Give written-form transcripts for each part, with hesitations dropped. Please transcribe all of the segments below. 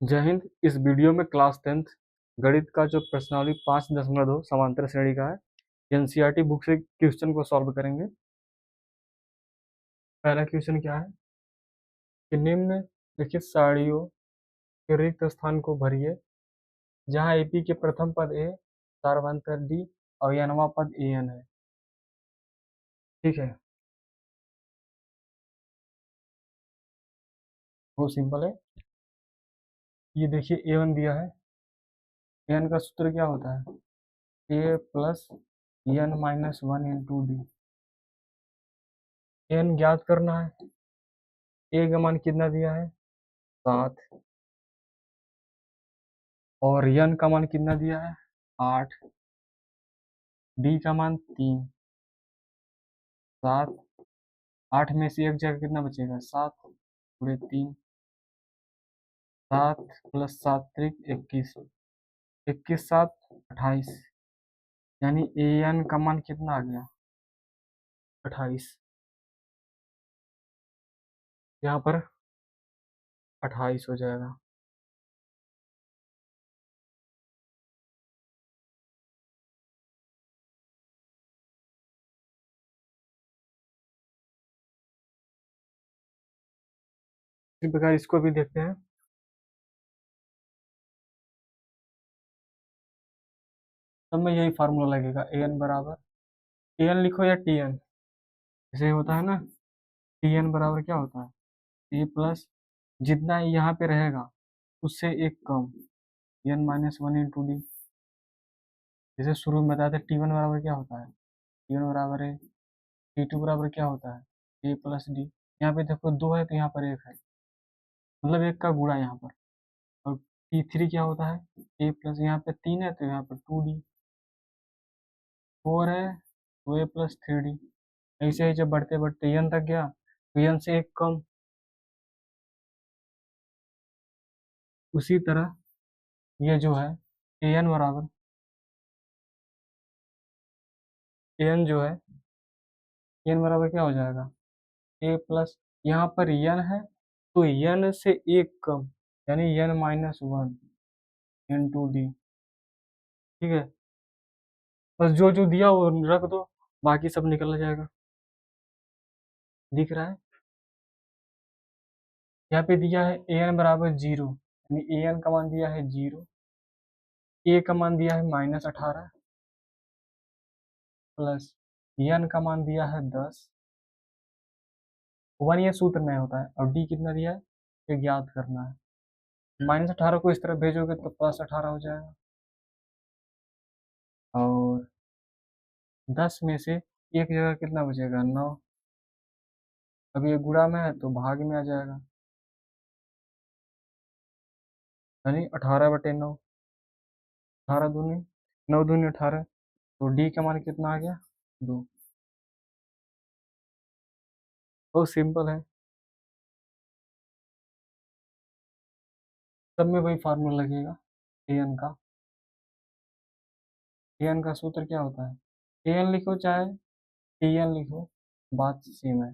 जय हिंद। इस वीडियो में क्लास 10th गणित का जो प्रश्नावली 5.2 समांतर श्रेणी का है, एनसीईआरटी बुक से क्वेश्चन को सॉल्व करेंगे। पहला क्वेश्चन क्या है कि निम्न लिखित सारणियों के रिक्त स्थान को भरिए जहां एपी के प्रथम पद ए, सार्वंतर डी और nवां पद एन है। ठीक है, बहुत सिंपल है। ये देखिए ए1 दिया है। एन का सूत्र क्या होता है? A plus N minus one into D. N ज्ञात करना है। ए का मान कितना दिया है? 7। और यन का मान कितना दिया है? 8। डी का मान 3। 7। 8 में से एक जगह कितना बचेगा? 7 पूरे 3। 7 प्लस 7 त्रिक 21। 21 7 28। यानी ए एन का मान कितना आ गया? 28। यहाँ पर 28 हो जाएगा। इसी प्रकार इसको भी देखते हैं। तब में यही फार्मूला लगेगा, ए एन बराबर ए एन लिखो या टी एन। जैसे होता है ना, टी एन बराबर क्या होता है? ए प्लस जितना यहाँ पे रहेगा उससे एक कम, N minus one into D. जैसे शुरू में बताया था, टी वन बराबर क्या होता है? टी वन बराबर है, टी टू बराबर क्या होता है? A plus D. यहाँ पे देखो दो है तो यहाँ पर एक है, मतलब एक का गुणा यहाँ पर। और टी थ्री क्या होता है? ए प्लस, यहाँ पे 3 है तो यहाँ पर 2d। 4 है तो ए प्लस 3d। ऐसे ही जब बढ़ते बढ़ते एन तक गया तो एन से एक कम। उसी तरह ये जो है एन बराबर, एन जो है, एन बराबर क्या हो जाएगा? ए प्लस, यहाँ पर एन है तो एन से एक कम, यानी N minus one into D. ठीक है, बस जो जो दिया वो रख दो, बाकी सब निकल जाएगा। दिख रहा है? यहाँ पे दिया है ए एन बराबर 0, यानी ए एन का मान दिया है 0। ए का मान दिया है -18 प्लस एन का मान दिया है 10। वन ये सूत्र में होता है, और डी कितना दिया है ये ज्ञात करना है। -18 को इस तरफ भेजोगे तो +18 हो जाएगा। और 10 में से एक जगह कितना बचेगा? 9। अब ये गुणा में है तो भाग में आ जाएगा, यानी 18/9। 18 दूनी 9 दूनी 18। तो डी का मान कितना आ गया? 2। बहुत सिंपल है। सब में वही फार्मूला लगेगा ए एन का। ए एन का सूत्र क्या होता है? ए एन लिखो चाहे टी एन लिखो, बात सेम है।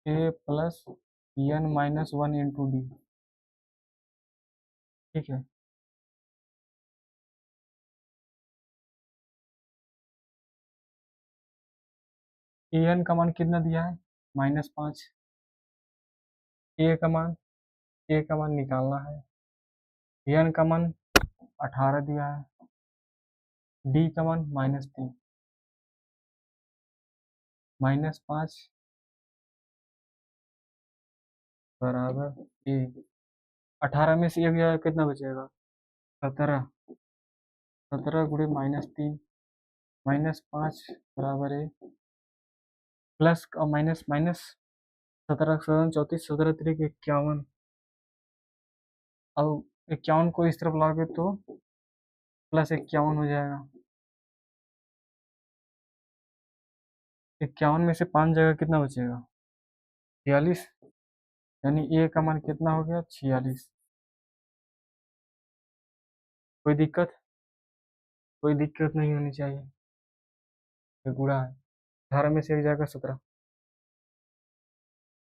A plus N minus one into D. ठीक है, ए एन का मान कितना दिया है? -5। ए का मान, ए का मान निकालना है। एन का मान 18 दिया है। डी का मान -3। -5 बराबर ए। 18 में से एक जगह कितना बचेगा? 17। 17 गुणे -3 -5 बराबर ए। प्लस और माइनस माइनस, 17 34, 17 तिरिक 51। अब 51 को इस तरफ लाओगे तो +51 हो जाएगा। 51 में से 5 जगह कितना बचेगा? 46। यानी ए का मान कितना हो गया? 46। कोई दिक्कत? कोई दिक्कत नहीं होनी चाहिए। ये गुणा है, 18 में से एक जाएगा 17।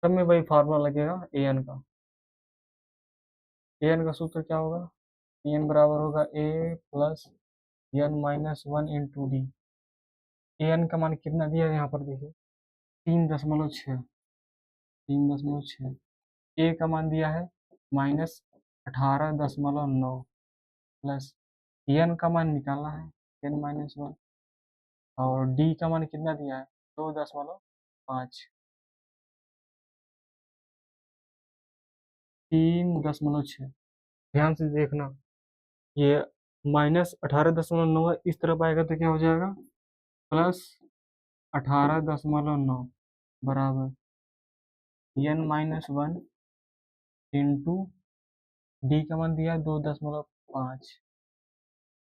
सब में वही फार्मूला लगेगा ए एन का। ए एन का सूत्र क्या होगा, ए एन बराबर होगा A plus N minus one into D. A N का मान कितना दिया है यहाँ पर देखिए, 3.6, 3.6। ए का मान दिया है -18.9 प्लस एन का मान निकालना है, n-1, और डी का मान कितना दिया है 2.5, 3.6। ध्यान से देखना, ये -18.9 इस तरफ आएगा तो क्या हो जाएगा, +18.9 बराबर n-1 इंटू डी का मान दिया है 2.5।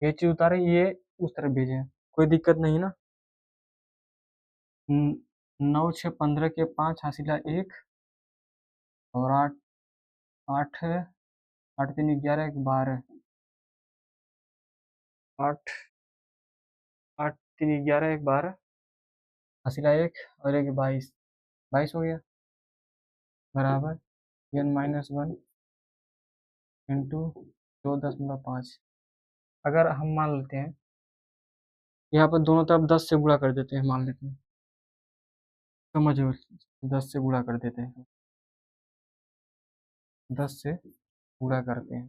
ये चीज उतारे, ये उस तरफ भेजे, कोई दिक्कत नहीं ना। 9 6 15 के 5 हासिला 1, और 8 8 8 3 11 1 12, 8 8 3 11 1 12 हासिला 1 और 1 22, 22 हो गया बराबर n-1 इंटू 2.5। अगर हम मान लेते हैं यहाँ पर दोनों तरफ 10 से गुणा कर देते हैं, मान लेते हैं, समझो 10 से गुणा कर देते हैं, 10 से गुणा करते हैं,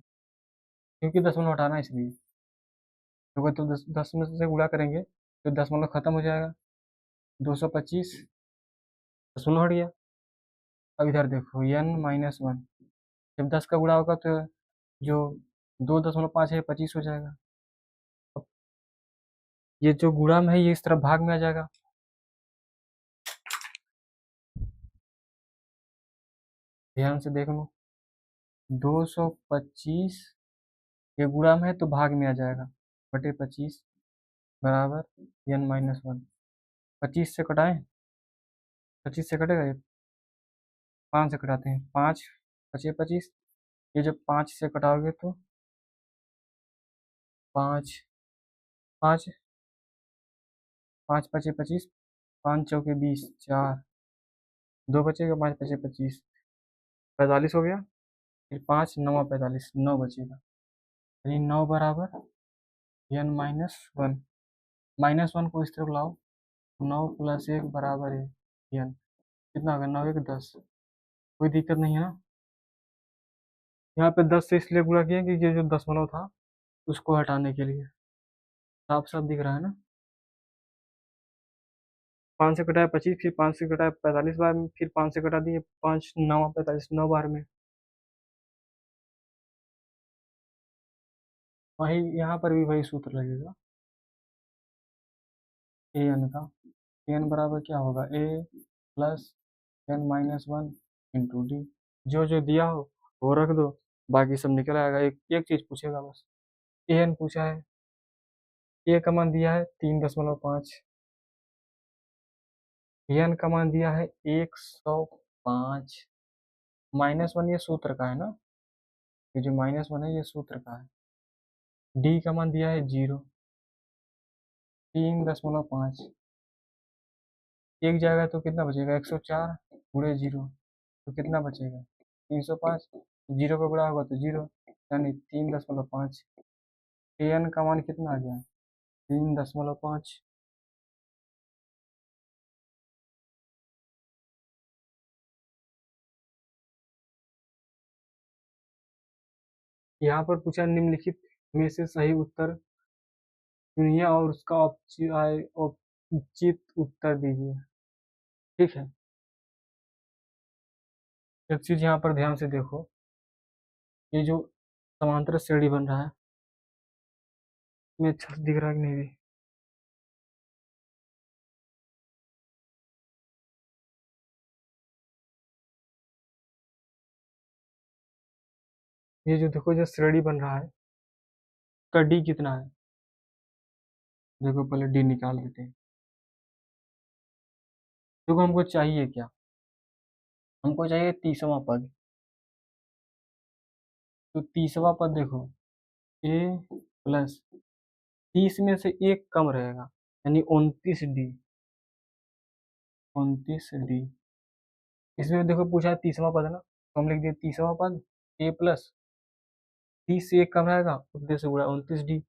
क्योंकि दशमलव हटाना है इसलिए, क्योंकि तो 10 में से गुणा करेंगे तो दशमलव खत्म हो जाएगा, 225 दशमलव हट गया। अब इधर देखो n-1, जब 10 का गुणा होगा तो जो 2.5 है 25 हो जाएगा। अब ये जो गुणा में है ये इस तरफ भाग में आ जाएगा, ध्यान से देख लो, 225 ये गुणा में है तो भाग में आ जाएगा, बटे 25 बराबर n-1। 25 से कटाएं, 25 से कटेगा ये, 5 से कटाते हैं, 5 बचे 25, ये जब 5 से कटाओगे तो 5 5 5 बचे 25, 5 चौके 20, 4 2 बचेगा, 5 बचे 25, 45 हो गया, फिर 5 9 45, 9 बचेगा, यानी 9 बराबर n-1। -1 को इस तरफ लाओ, 9 + 1 बराबर है n, कितना होगा 9 1 10, कोई दिक्कत नहीं है ना। यहाँ पे 10 से इसलिए गुणा किया कि ये जो दशमलव था उसको हटाने के लिए, साफ साफ दिख रहा है ना। 5 से कटाया 25, फिर 5 से कटाया 45 बार में, फिर 5 से कटा दिए, 5 9 45, 9 बार में। वही यहाँ पर भी वही सूत्र लगेगा ए एन का, ए एन बराबर क्या होगा, A plus n-1 into D. जो जो दिया हो वो रख दो, बाकी सब निकल आएगा। एक एक चीज पूछेगा बस, ए एन पूछा है, ए का मान दिया है 3.5, एन का मान दिया है 105, -1 ये सूत्र का है ना, ये जो -1 है ये सूत्र का है। डी का मान दिया है 0, 3.5, एक जाएगा तो कितना बचेगा, 104 गुणे 0 तो कितना बचेगा 305, 0 का गुणा होगा तो 0, यानी 3.5। एन का मान कितना आ गया 3.5। यहाँ पर पूछा निम्नलिखित में से सही उत्तर चुनिए और उसका औचित्य उत्तर दीजिए। ठीक है, एक चीज यहाँ पर ध्यान से देखो, ये जो समांतर श्रेणी बन रहा है में अच्छा से दिख रहा है कि नहीं भी, ये जो देखो जो श्रेणी बन रहा है का डी कितना है, देखो पहले डी निकाल देते हैं। देखो हमको चाहिए क्या, हमको चाहिए 30वां पद, तो 30वां पद देखो ए प्लस 30 में से एक कम रहेगा, यानी 29 डी, 29 डी। इसमें देखो पूछा है 30वां पद है ना, तो हम लिख दिए 30वां पद ए प्लस 30 से 1 कम रहेगा, उतने से गुणा 29D।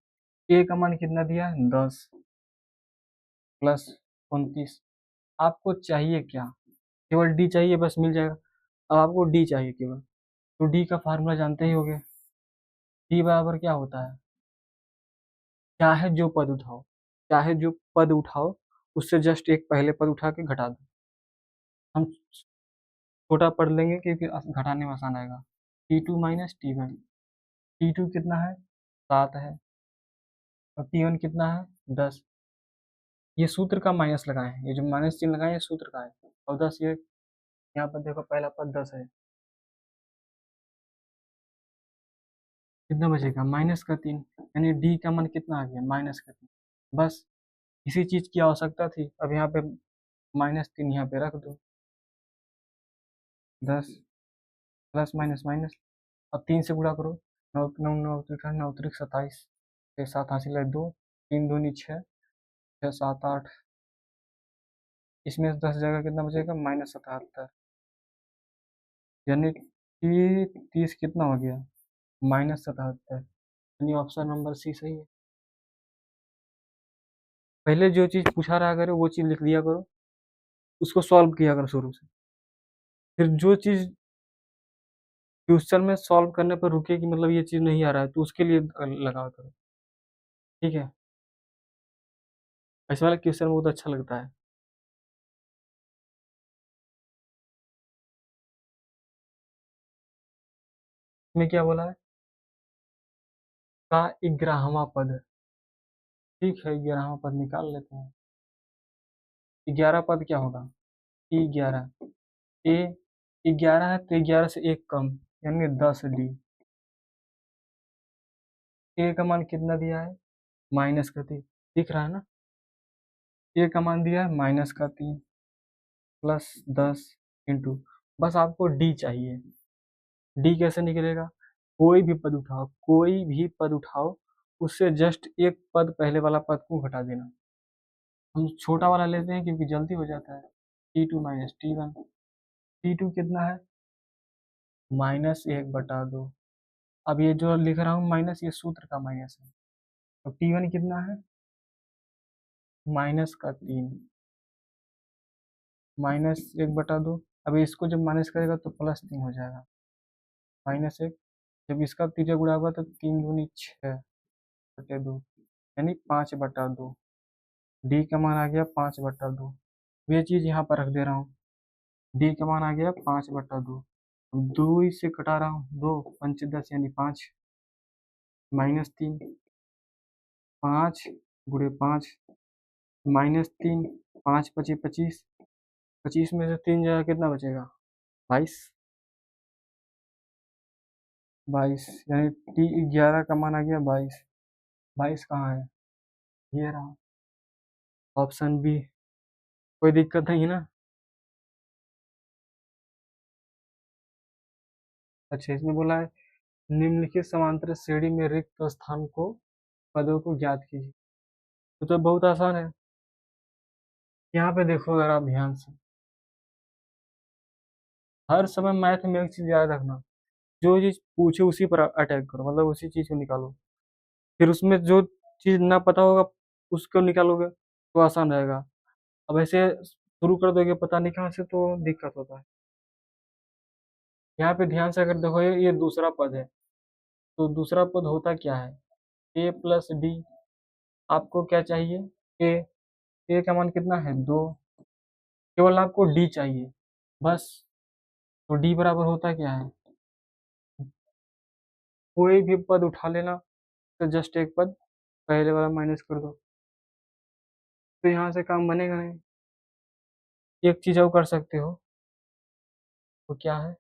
ए का मान कितना दिया है, 10 प्लस 29। आपको चाहिए क्या, केवल डी चाहिए, बस मिल जाएगा। अब आपको डी चाहिए केवल, तो डी का फार्मूला जानते ही होगे। डी बराबर क्या होता है, चाहे जो पद उठाओ, चाहे जो पद उठाओ, उससे जस्ट एक पहले पद उठा के घटा दो। हम छोटा पढ़ लेंगे क्योंकि घटाने में आसान आएगा। T2 minus T1। T2 कितना है, 7 है, और T1 कितना है, 10। ये सूत्र का माइनस लगाए हैं, ये जो माइनस चिन्ह लगाए हैं सूत्र का है। और 10 ये यहाँ पर देखो पहला पद 10 है, कितना बचेगा, -3। यानी डी का मान कितना आ गया, -3। बस इसी चीज की आवश्यकता थी। अब यहाँ पे -3 यहाँ पे रख दो, 10 प्लस माइनस माइनस, अब 3 से गुणा करो, 9 9 9 9 त्रिक 27, 6 7 हासिल है 2, 3 दूनी 6, 6 7 8, इसमें से 10 जगह कितना बचेगा, -77। यानी कि 30 कितना हो गया, -77। यानी ऑप्शन नंबर सी सही है। पहले जो चीज पूछा रहा करो वो चीज लिख दिया करो, उसको सॉल्व किया करो शुरू से। फिर जो चीज क्वेश्चन में सॉल्व करने पर रुके कि मतलब ये चीज नहीं आ रहा है, तो उसके लिए लगा करो, ठीक है। ऐसे वाला क्वेश्चन बहुत अच्छा लगता है। इसमें क्या बोला है, का 11वां पद। ठीक है, 11वां पद निकाल लेते हैं। 11 पद क्या होगा, E11। ए 11 है तो 11 से एक कम, यानी 10D। ए का मान कितना दिया है, -3, दिख रहा है ना। ए का मान दिया है -3 प्लस 10 इंटू, बस आपको डी चाहिए। डी कैसे निकलेगा, कोई भी पद उठाओ, कोई भी पद उठाओ, उससे जस्ट एक पद पहले वाला पद को घटा देना। हम छोटा वाला लेते हैं क्योंकि जल्दी हो जाता है। T2 minus T1। T2 कितना है, -1/2। अब ये जो लिख रहा हूँ माइनस, ये सूत्र का माइनस है। तो T1 कितना है, -3, -1/2। अब इसको जब माइनस करेगा तो +3 हो जाएगा, -1। जब इसका तीजा गुणा होगा तो 3 दूनी 6/2, यानी 5/2। डी का मान आ गया 5/2। ये चीज यहाँ पर रख दे रहा हूँ, डी का मान आ गया 5/2। दो से कटा रहा हूँ, 2 पंच 10 यानी 5, -3, 5 गुणे 5, -3, 5 पचे 25, 25 में से 3 जगह कितना बचेगा, 22। 22 यानी T11 का मान आ गया 22। 22 कहाँ है, ये रहा, ऑप्शन बी। कोई दिक्कत नहीं है ना। अच्छा, इसमें बोला है निम्नलिखित समांतर श्रेणी में रिक्त स्थान को पदों को ज्ञात कीजिए। तो बहुत आसान है, यहाँ पे देखो अगर आप ध्यान से, हर समय मैथ में एक चीज याद रखना, जो चीज पूछे उसी पर अटैक करो, मतलब उसी चीज को निकालो। फिर उसमें जो चीज ना पता होगा उसको निकालोगे तो आसान रहेगा। अब ऐसे शुरू कर दोगे पता नहीं कहाँ से, तो दिक्कत होता है। यहाँ पे ध्यान से अगर देखो, ये दूसरा पद है, तो दूसरा पद होता क्या है, A+D। आपको क्या चाहिए, ए। ए का मान कितना है, 2। केवल आपको डी चाहिए, बस। तो डी बराबर होता क्या है, कोई भी पद उठा लेना, तो जस्ट एक पद पहले वाला माइनस कर दो, तो यहाँ से काम बनेगा नहीं। एक चीज और कर सकते हो, वो क्या है,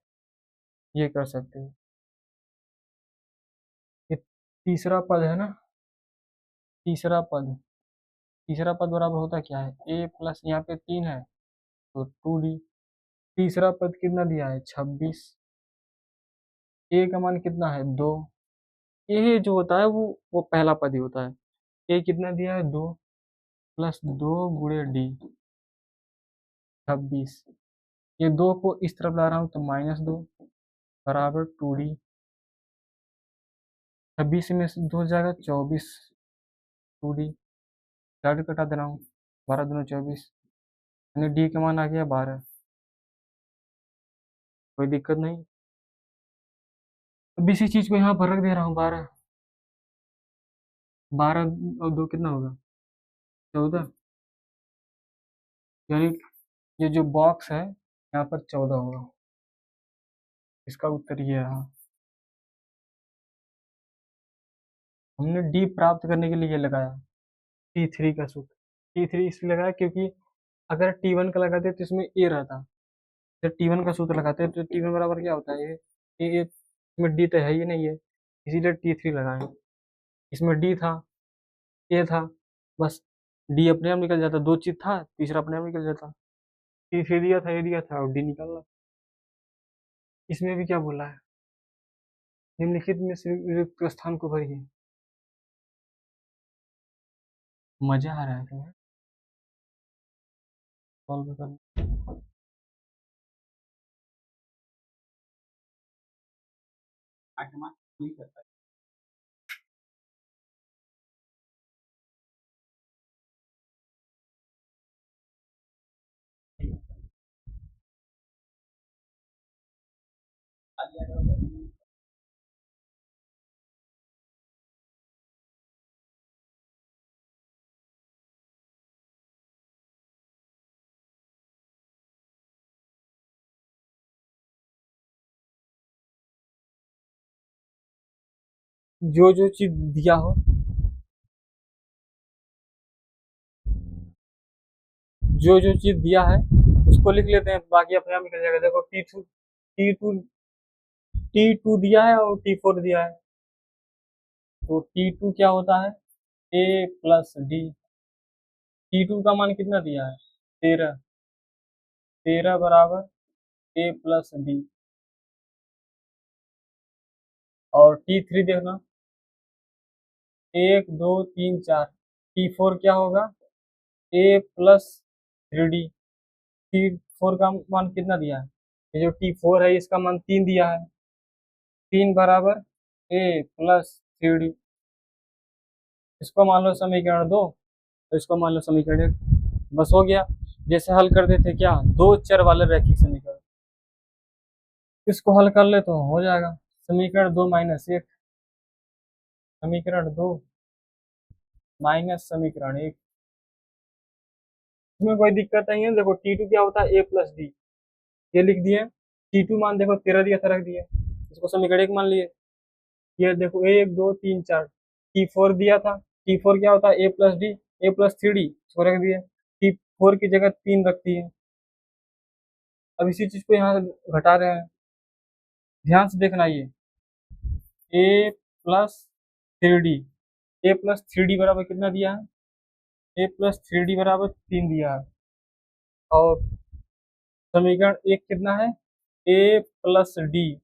ये कर सकते हो, ये तीसरा पद है ना, तीसरा पद, तीसरा पद बराबर होता क्या है, ए प्लस यहाँ पे 3 है तो 2D। तीसरा पद कितना दिया है, 26। ए का मान कितना है, 2। ये जो होता है वो पहला पद ही होता है। ए कितना दिया है, 2 प्लस 2 गुणे डी, 26। ये 2 को इस तरफ ला रहा हूँ तो -2 बराबर 2D। 26 में से 2 जाएगा 24 2D, 4 कटा दे रहा हूँ, 12 दूनी 24, यानी डी का मान आ गया 12। कोई दिक्कत नहीं। अब इसी चीज को यहाँ पर रख दे रहा हूँ 12, 12 और 2 कितना होगा 14, यानी ये जो बॉक्स है यहाँ पर 14 होगा। इसका उत्तर ये रहा। हमने डी प्राप्त करने के लिए ये लगाया T3 का सूत्र। T3 इसलिए लगाया क्योंकि अगर T1 का लगाते तो इसमें ए रहता, जब T1 का सूत्र लगाते हैं तो T1 बराबर क्या होता है, ये इसमें डी तो है ही नहीं है, इसीलिए T3 लगाए। इसमें डी था, ए था, बस डी अपने आप निकल जाता, दो चीज था, तीसरा अपने आप निकल जाता। T3 दिया था, ए दिया था और डी निकल रहा। इसमें भी क्या बोला है, निम्नलिखित में से रिक्त स्थान को भरिए। मजा आ रहा है तुम्हें सॉल्व करना। जो जो चीज दिया हो, जो जो चीज दिया है उसको लिख लेते हैं, बाकी अपने आप निकल जाएगा। देखो टी टू दिया है और T4 दिया है, तो T2 क्या होता है A+D। T2 का मान कितना दिया है 13, 13 बराबर A+D। और T3 देखना 1 2 3 4। T4 क्या होगा A+3D। T4 का मान कितना दिया है, ये जो T4 है इसका मान 3 दिया है, 3 बराबर A+3D। इसको मान लो समीकरण 2 और इसको मान लो समीकरण 1, बस हो गया। जैसे हल कर देते क्या, दो चर वाले रैखिक समीकरण, इसको हल कर ले तो हो जाएगा। समीकरण 2 माइनस 1, समीकरण 2 माइनस समीकरण 1, इसमें कोई दिक्कत नहीं है। देखो T2 क्या होता है A+D, ये लिख दिए। T2 मान देखो 13 दिया था, रख दिए, इसको समीकरण 1 मान लिए। ये देखो 1 2 3 4, T4 दिया था, T4 क्या होता है A+D, A+3D, इसको रख दिए। T4 की जगह 3 रखती है। अब इसी चीज को यहाँ घटा रहे हैं, ध्यान से देखना। ये A+3D, A+3D बराबर कितना दिया है, A+3D बराबर 3 दिया है। और समीकरण 1 कितना है A+D,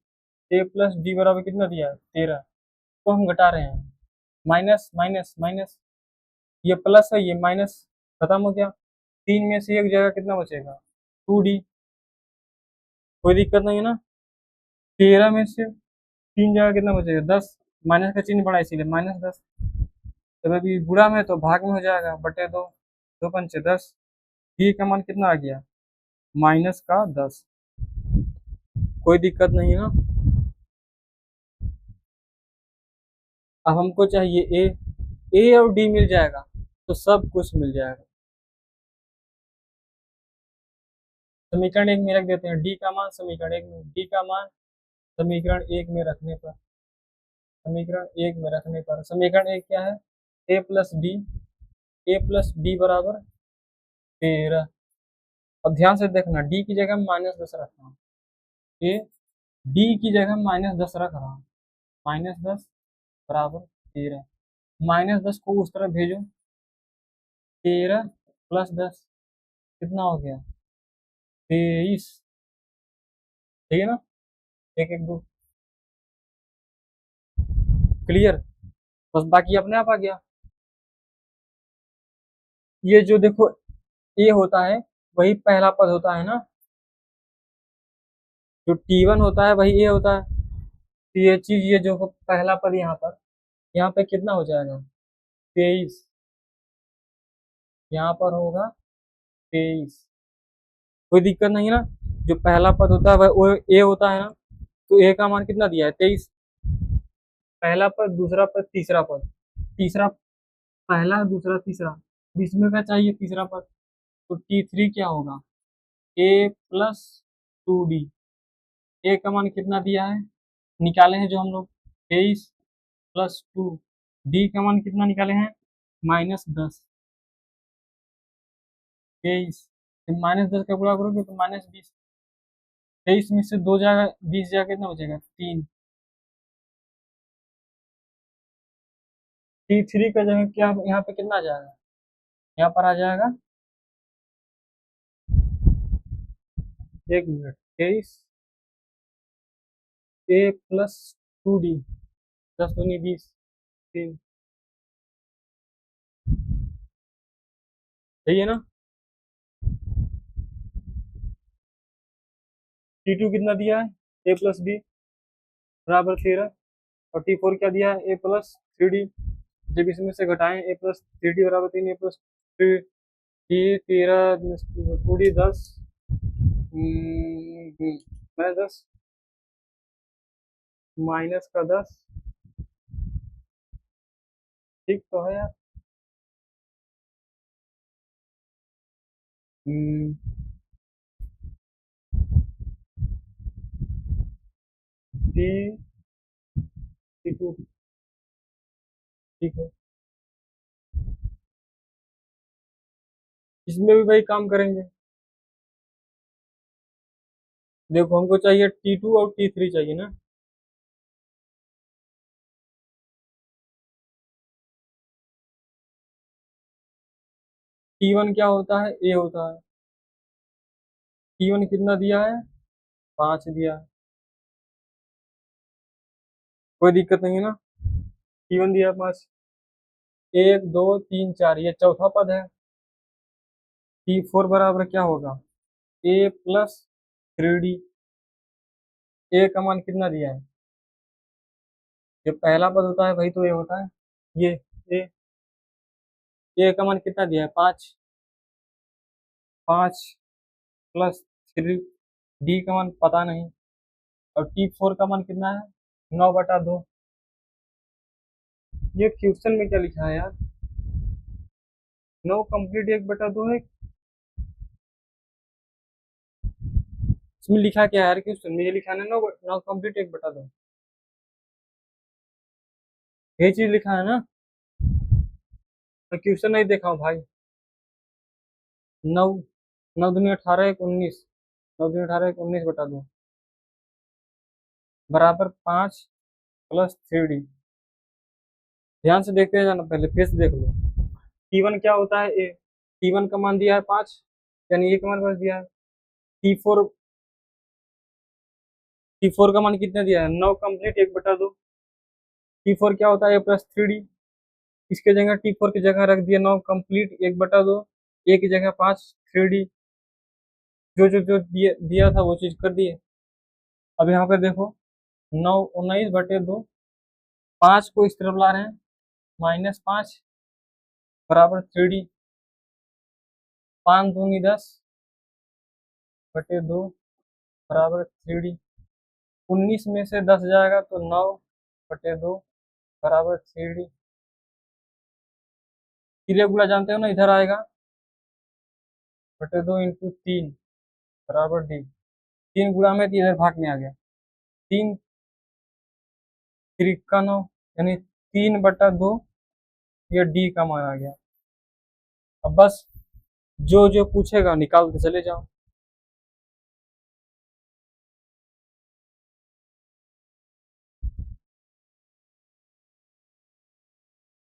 A+D बराबर कितना दिया है 13, तो हम घटा रहे हैं। माइनस माइनस माइनस, ये प्लस है ये माइनस, खत्म हो गया। 3 में से एक जगह कितना बचेगा 2D, कोई दिक्कत नहीं है ना। 13 में से 3 जगह कितना बचेगा 10, माइनस का चिन्ह पड़ा इसीलिए -10। जब अभी गुणा में तो भाग में हो जाएगा, बटे 2, 2 पंचे 10, डी का मान कितना आ गया -10। कोई दिक्कत नहीं है ना। अब हमको चाहिए ए और डी मिल जाएगा तो सब कुछ मिल जाएगा। समीकरण 1 में रख देते हैं डी का मान, समीकरण 1 में डी का मान, समीकरण 1 में रखने पर, समीकरण 1 में रखने पर समीकरण 1 क्या है A+D, A+D बराबर 13। अब ध्यान से देखना, डी की जगह -10 रख रहा हूँ, ए डी की जगह -10 रख रहा हूँ, -10 बराबर 13, -10 को उस तरफ भेजो, 13 + 10 कितना हो गया 23, ठीक है ना, 1 1 2, क्लियर, बस बाकी अपने आप आ गया। ये जो देखो ए होता है वही पहला पद होता है ना, जो T1 होता है वही ए होता है, तो ये चीज, ये जो पहला पद यहाँ पर यहाँ पे कितना हो जाएगा 23, यहाँ पर होगा 23। कोई दिक्कत नहीं है ना। जो पहला पद होता है वो ए होता है ना, तो ए का मान कितना दिया है 23। पहला पद, दूसरा पद, तीसरा पद। तीसरा, पहला, दूसरा, तीसरा, बीच में का चाहिए तीसरा पद। तो T3 क्या होगा, ए प्लस 2D। ए का मान कितना दिया है, निकाले हैं जो हम लोग 23 प्लस 2। डी का मान कितना निकाले हैं, -10। 23 -10 का गुणा करोगे तो -20। 23 में से 2 जाएगा, 20 जाएगा, कितना बचेगा 3। T3 का जगह क्या यहाँ पे कितना आ जाएगा, यहाँ पर आ जाएगा, 1 मिनट, 23 ए प्लस 2D, 10 दूनी 20, 3। सही है ना। T2 कितना दिया है, ए प्लस बी बराबर 13। और T4 क्या दिया है, ए प्लस 3D। जब इसमें से घटाएं, ए प्लस 3D बराबर 3, ए प्लस 3, ये 13 2D 10, -10, -10। ठीक तो है यार। हम्म, टी T2 ठीक है। इसमें भी भाई काम करेंगे। देखो हमको चाहिए T2 और T3 चाहिए ना। T1 क्या होता है, ए होता है। T1 कितना दिया है, 5 दिया है। कोई दिक्कत नहीं है ना। T1 दिया है 5, 1 2 3 4, ये चौथा पद है। T4 बराबर क्या होगा, ए प्लस 3D। ए का मान कितना दिया है, जो पहला पद होता है वही तो ए होता है। ये ए, ए का मान कितना दिया है 5, 5 प्लस 3। डी का मान पता नहीं। और T4 का मान कितना है, 9/2। ये क्वेश्चन में क्या लिखा है यार, 9 कंप्लीट 1/2 है। इसमें लिखा क्या है यार, क्वेश्चन में ये लिखा है ना, 9 कंप्लीट 1/2। ये चीज लिखा है ना। मैं क्वेश्चन नहीं देखा हूँ भाई। 9, 9 दूनी 18 1 19, 9 दूनी 18 1 19/2 बराबर 5 प्लस 3D। ध्यान से देखते जाना, पहले फिर से देख लो। T1 क्या होता है, ए। T1 का मान दिया है 5, यानी ए का मान 5 दिया है। T4, T4 का मान कितना दिया है, 9 कंप्लीट 1/2। T4 क्या होता है, ए प्लस 3D। इसके जगह T4 की जगह रख दिया 9 कंप्लीट 1/2। ए की जगह 5 3D। जो दिया था वो चीज कर दिए। अब यहाँ पे देखो, 9 19/2, 5 को इस तरफ ला रहे हैं, -5 बराबर 3D। 5 दूनी 10/2 बराबर 3D। 19 में से 10 जाएगा तो 9/2 बराबर 3D। सीधे गुणा जानते हो ना, इधर आएगा, बटे 2 इंटू 3 बराबर D। 3 गुणा में तो इधर भाग में आ गया, 3 3 9, यानी 3/2, ये D का मान आ गया। अब बस जो जो पूछेगा निकालते चले जाओ।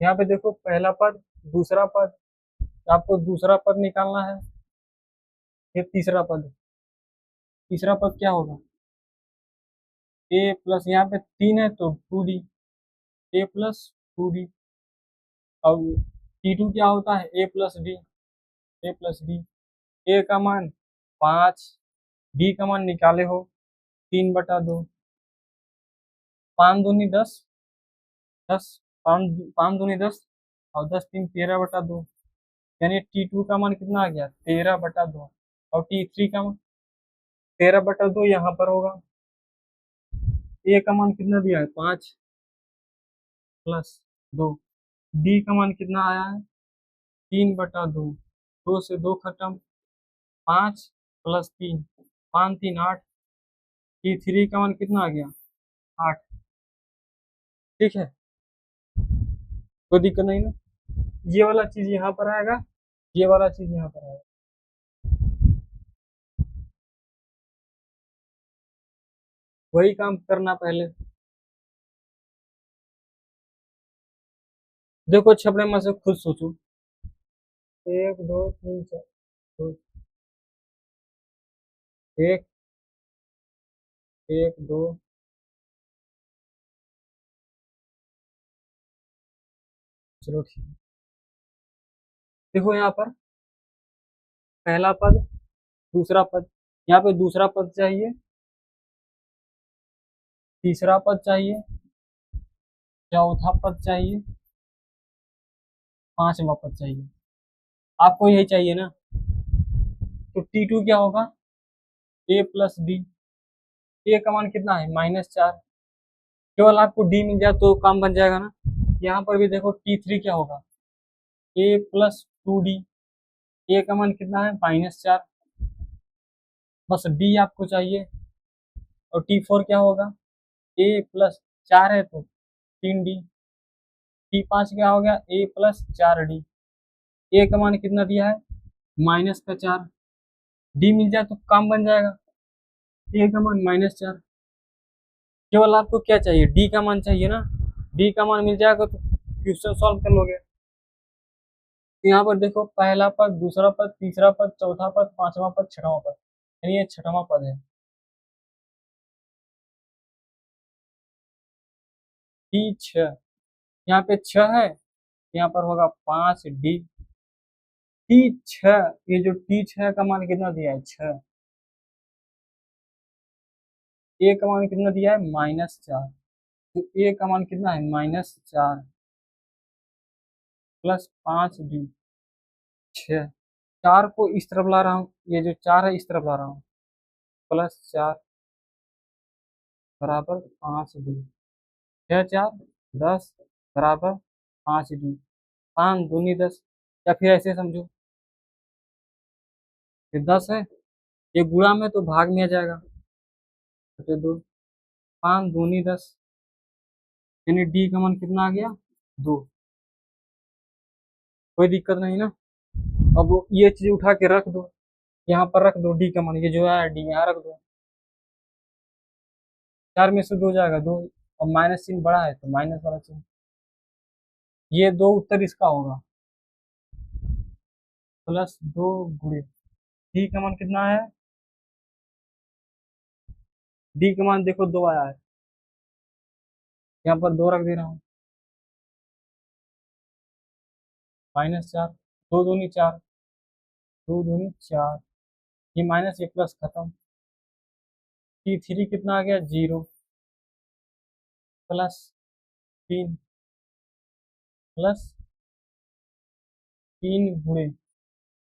यहाँ पे देखो, पहला पद, दूसरा पद, आपको दूसरा पद निकालना है। ये तीसरा पद, तीसरा पद क्या होगा, ए प्लस, यहाँ पे 3 है तो 2D, ए प्लस 2D। अब T2 क्या होता है, A plus D, A plus D. ए का मान 5, डी का मान निकाले हो 3/2। 5 दूनी 10, 10 पाँच पाँच दूनी 10 और 10 3 13/2, यानी T2 का मान कितना आ गया 13/2, और T3 का मान 13/2 यहाँ पर होगा। ए का मान कितना दिया है 5 + 2, डी का मान कितना आया है 3/2, 2 से 2 खत्म, 5 + 3, 5 3 8, T3 का मान कितना आ गया 8। ठीक है, कोई दिक्कत नहीं ना। ये वाला चीज यहाँ पर आएगा, ये वाला चीज यहाँ पर आएगा। वही काम करना पहले। देखो छपड़े में से खुद सोचो, 1 2 3 4, 2 1 1 2, चलो ठीक है। देखो यहाँ पर पहला पद, दूसरा पद, यहाँ पे दूसरा पद चाहिए, तीसरा पद चाहिए, चौथा पद चाहिए, पांचवा पद चाहिए। आपको यही चाहिए ना, तो T2 क्या होगा A + D। ए का मान कितना है -4, केवल आपको डी मिल जाए तो काम बन जाएगा ना। यहाँ पर भी देखो T3 क्या होगा A + 2D, ए का मान कितना है -4, बस डी आपको चाहिए। और T4 क्या होगा A + 4 है तो 3D, T5 क्या हो गया A + 4D, ए का मान कितना दिया है -4, डी मिल जाए तो काम बन जाएगा। ए का मान -4, केवल आपको क्या चाहिए डी का मान चाहिए ना, डी का मान मिल जाएगा तो क्वेश्चन सॉल्व कर लोगे। यहाँ पर देखो पहला पद, दूसरा पद, तीसरा पद, चौथा पद, पांचवा पद, छठवां पद, यानी ये छठवां पद है। T6, यहाँ पे 6 है, यहाँ पर होगा 5D। T6, ये जो T6 का मान कितना दिया है 6, ए का मान कितना दिया है -4, तो ए का मान कितना है -4 + 5D, 6। 4 को इस तरफ ला रहा हूँ, ये जो 4 है इस तरफ ला रहा हूँ, +4 = 5D, 6 4 10 = 5D, 5 दूनी 10, या फिर ऐसे समझो ये 10 है, ये गुणा में तो भाग में आ जाएगा, बटे 2, 5 दूनी 10, यानी डी का मान कितना आ गया 2। कोई दिक्कत नहीं ना। अब ये चीज उठा के रख दो, यहाँ पर रख दो डी का मान, ये जो है डी यहाँ रख दो, 4 में से 2 जाएगा 2, और माइनस चिन्ह बड़ा है तो माइनस वाला चिन्ह, ये 2 उत्तर इसका होगा, +2 गुणे डी का मान कितना है, डी का मान देखो 2 आया है, यहाँ पर 2 रख दे रहा हूँ, -4, 2 दूनी 4, 2 दूनी 4, ये माइनस ये प्लस खत्म। T3 कितना आ गया 0, +3 +3 गुणे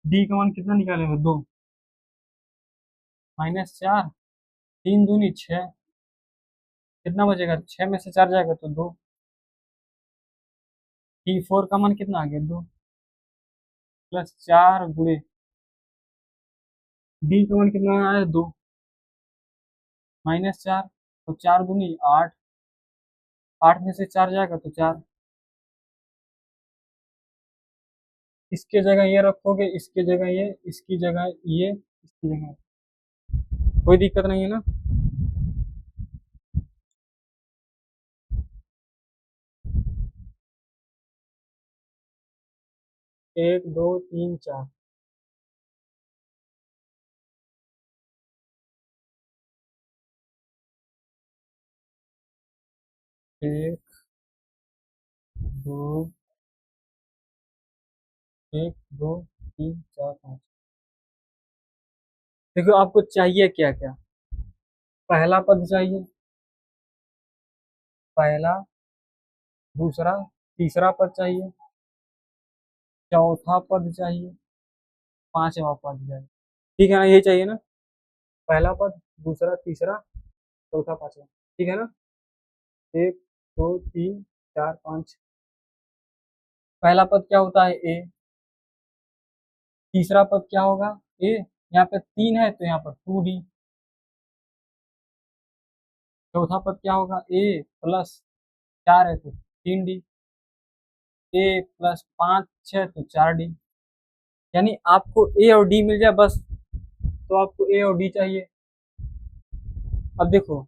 डी का मान कितना निकालेंगे 2, -4, 3 दूनी 6, कितना बचेगा 6 में से 4 जाएगा तो 2, T4 का मान कितना आ गया 2, +4 गुणे डी का मान कितना आया 2, -4, तो 4 दूनी 8, 8 में से 4 जाएगा तो 4, इसके जगह ये रखोगे, इसके जगह ये, इसकी जगह ये, इसकी जगह, कोई दिक्कत नहीं है ना। 1 2 3 4, 1 2 1 2 3 4 5। देखो आपको चाहिए क्या क्या, पहला पद चाहिए, पहला, दूसरा, तीसरा पद चाहिए, चौथा पद चाहिए, पांचवा पद चाहिए। ठीक है ना, यही चाहिए ना, पहला पद, दूसरा, तीसरा, चौथा, पांचवा। ठीक है ना, एक, दो, तीन, चार, पांच। पहला पद क्या होता है, ए। तीसरा पद क्या होगा, ए। यहाँ पे 3 है तो यहाँ पर 2D। चौथा पद क्या होगा, ए प्लस 4 है तो 3D। ए प्लस 5 6 तो 4D। यानी आपको ए और डी मिल जाए बस, तो आपको ए और डी चाहिए। अब देखो,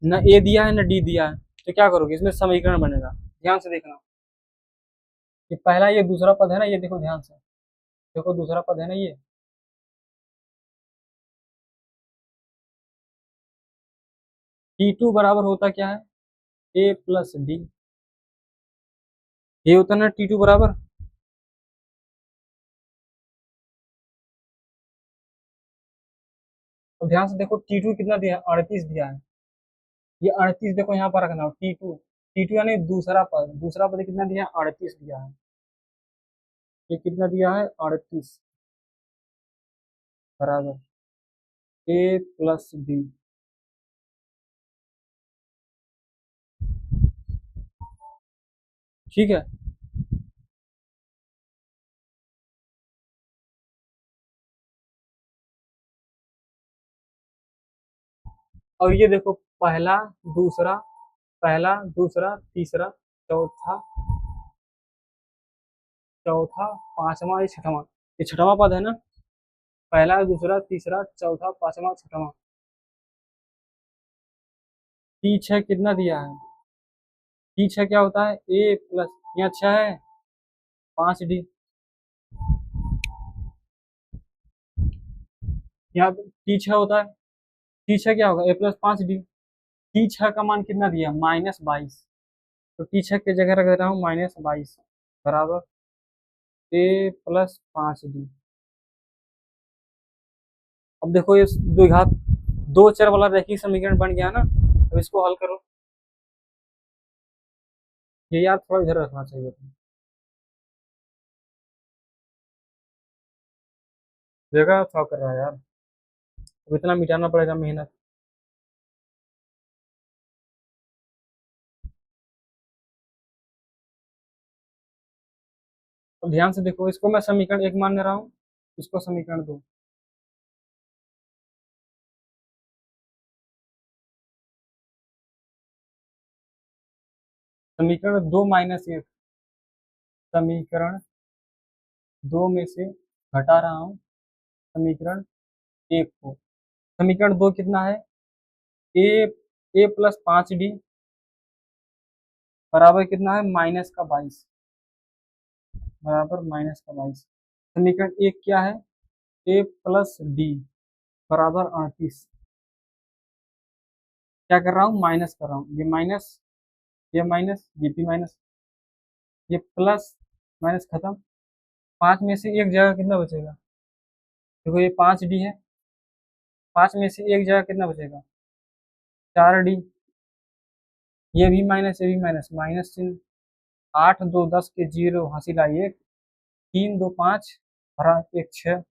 न ए दिया है न डी दिया है, तो क्या करोगे, इसमें समीकरण बनेगा। ध्यान से देखना, कि पहला ये दूसरा पद है ना, ये देखो ध्यान से, देखो दूसरा पद है ना ये, T2 बराबर होता क्या है, ए प्लस डी। ये होता है ना T2 बराबर। तो ध्यान से देखो, T2 कितना दिया है, 38 दिया है। ये 38 देखो यहाँ पर रखना, T2, T2 यानी दूसरा पद, दूसरा पद कितना दिया है, 38 दिया है। ये कितना दिया है, 38 बराबर ए प्लस डी। ठीक है। और ये देखो, पहला, दूसरा, पहला, दूसरा, तीसरा, चौथा, चौथा, पांचवा, ये छठवां। ये छठवां पद है ना, पहला, दूसरा, तीसरा, चौथा, पांचवा, छठवां। टी छह कितना दिया है, टी छह क्या होता है, ए प्लस, यहाँ 6 है, 5D। यहाँ टी छह होता है, टी छह क्या होगा, A+5D। टी छह का मान कितना दिया, -22। तो टी छह की जगह रख रहा हूँ -22 बराबर A+5D। अब देखो, ये द्विघात दो चर वाला रैखिक समीकरण बन गया ना। अब इसको हल करो। ये यार थोड़ा इधर रखना चाहिए था। जगह था कर रहा है यार, अब इतना मिटाना पड़ेगा मेहनत। तो ध्यान से देखो, इसको मैं समीकरण 1 मान रहा हूँ, इसको समीकरण 2। समीकरण 2 माइनस 1, समीकरण 2 में से घटा रहा हूँ समीकरण 1 को। समीकरण 2 कितना है, ए, A+5D बराबर कितना है, -22 बराबर -22। समीकरण 1 क्या है, A+D बराबर 38। क्या कर रहा हूँ, माइनस कर रहा हूँ, ये माइनस, ये माइनस, ये भी माइनस, ये प्लस, माइनस खत्म। 5 में से एक जगह कितना बचेगा, देखो ये 5D है, 5 में से एक जगह कितना बचेगा, 4D। ये भी माइनस, ये भी माइनस, माइनस चिन्ह। 8 2 10 के 0, हासिल आई 1, 3 2 5 भरा 1 6।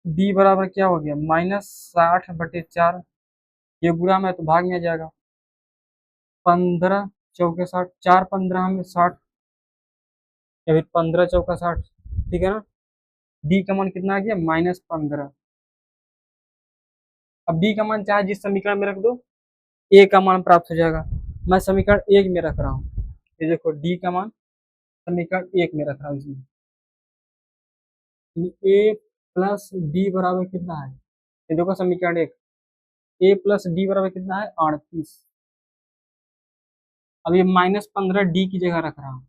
डी बराबर क्या हो गया, -60/4। ये गुणा में तो भाग में आ जाएगा, 15 चौके 60, 4 15 में 60, या फिर 15 चौका 60। ठीक है ना, डी का मान कितना आ गया, -15। अब डी का मान चाहे जिस समीकरण में रख दो, ए का मान प्राप्त हो जाएगा। मैं समीकरण 1 में रख रहा हूँ, ये देखो डी का मान समीकरण 1 में रख रहा हूँ इसमें। ए प्लस डी बराबर कितना है, ये देखो समीकरण 1, ए प्लस डी बराबर कितना है, 38। अब ये -15 डी की जगह रख रहा हूँ।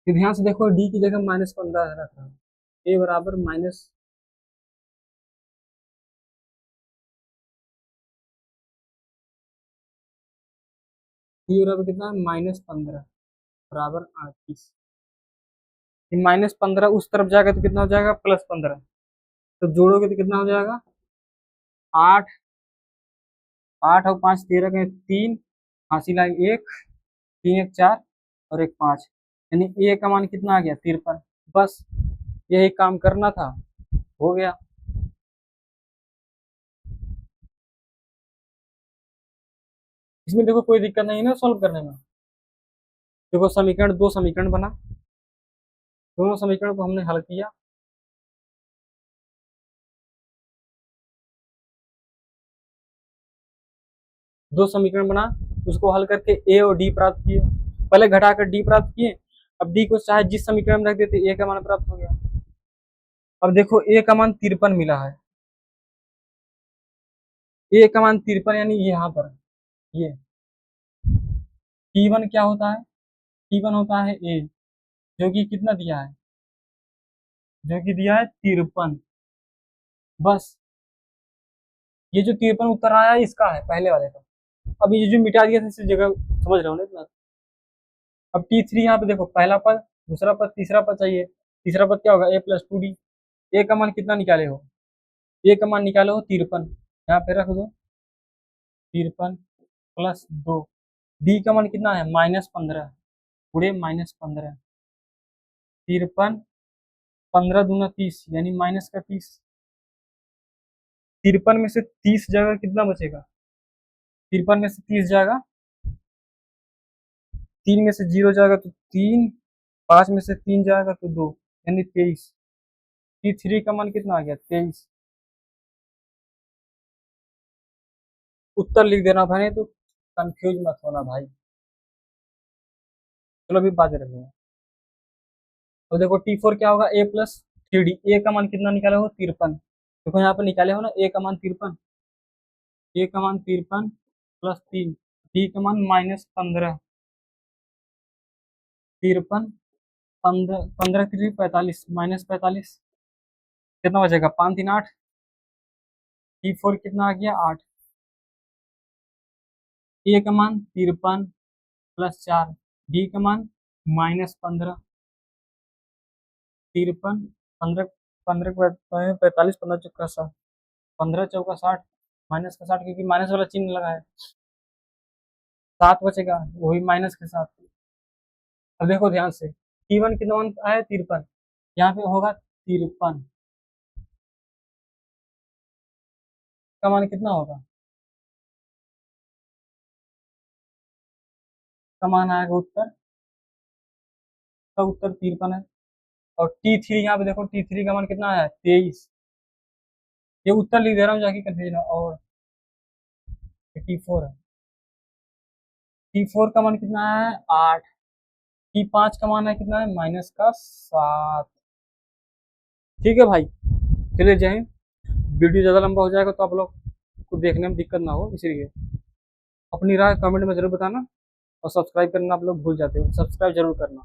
फिर ध्यान से देखो, डी की जगह -15 रख रहा हूँ, ए बराबर माइनस, डी बराबर कितना है, -15 बराबर 38। ये -15 उस तरफ जाएगा तो कितना हो जाएगा, +15। तो जोड़ोगे तो कितना हो जाएगा, 8 8 और 5 13 के 3 हासिल आए 1, 3 1 4 और 1 5, यानी ए का मान कितना आ गया 53। बस यही काम करना था, हो गया। इसमें देखो कोई दिक्कत नहीं है ना सॉल्व करने में। देखो समीकरण, दो समीकरण बना, दोनों समीकरण को हमने हल किया। दो समीकरण बना, उसको हल करके ए और डी प्राप्त किए। पहले घटाकर डी प्राप्त किए, अब डी को चाहे जिस समीकरण में रख देते ए का मान प्राप्त हो गया। अब देखो ए का मान 53 मिला है, ए का मान 53 यानी यहाँ पर ये T1 क्या होता है, T1 होता है ए, जो कि कितना दिया है, जो कि दिया है 53। बस ये जो 53 उत्तर आया है इसका है पहले वाले का। अब ये जो मिटा दिया था इस जगह, समझ रहे हो ना इतना। अब T3 यहाँ पे देखो, पहला पद, दूसरा पद, तीसरा पद चाहिए। तीसरा पद क्या होगा, a प्लस 2d। ए का मान कितना निकाले हो, ए का मान निकाले हो 53, यहाँ पे रख दो 53 प्लस 2। डी का मान कितना है -15, पूरे -15, 53 15 दूना 30 यानी माइनस का 30। 53 में से 30 जाएगा कितना बचेगा, 53 में से 30 जाएगा, 3 में से 0 जाएगा तो 3, 5 में से 3 जाएगा तो 2, यानी 23। T3 का मान कितना आ गया 23। उत्तर लिख देना भाई, तो कंफ्यूज मत होना भाई। चलो अभी बात रखूंगा। तो देखो T4 क्या होगा, a प्लस 3d। ए का मान कितना निकाले हो 53, देखो यहाँ पे निकाले हो ना, ए का मान 53, ए का मान 53 प्लस 3, डी का मान -15, 53 15 15 3 45 -45, कितना बचेगा 5 3 8। T4 कितना आ गया 8। ए का मान 53 प्लस 4, डी का मान -15, 53 15 15 45 15 चौका 60, 15 चौका 60, माइनस का 60 क्योंकि माइनस वाला चिन्ह लगा है, 7 बचेगा वही माइनस के साथ। अब देखो ध्यान से, T1 कितना मान आया 53, यहाँ पे होगा 53 का मान कितना होगा, का मान आएगा उत्तर, का उत्तर 53 है। और T3 यहाँ पे देखो, T3 का मान कितना आया 23, ये उत्तर लिख दे रहा हूँ जाके कंफ्यूजन। और T4 है, T4 का मान कितना है 8, T5 का मान है कितना है माइनस का 7। ठीक है भाई, चलिए जय हिंद। वीडियो ज़्यादा लंबा हो जाएगा तो आप लोग को देखने में दिक्कत ना हो, इसलिए अपनी राय कमेंट में जरूर बताना। और सब्सक्राइब करना आप लोग भूल जाते हो, सब्सक्राइब जरूर करना।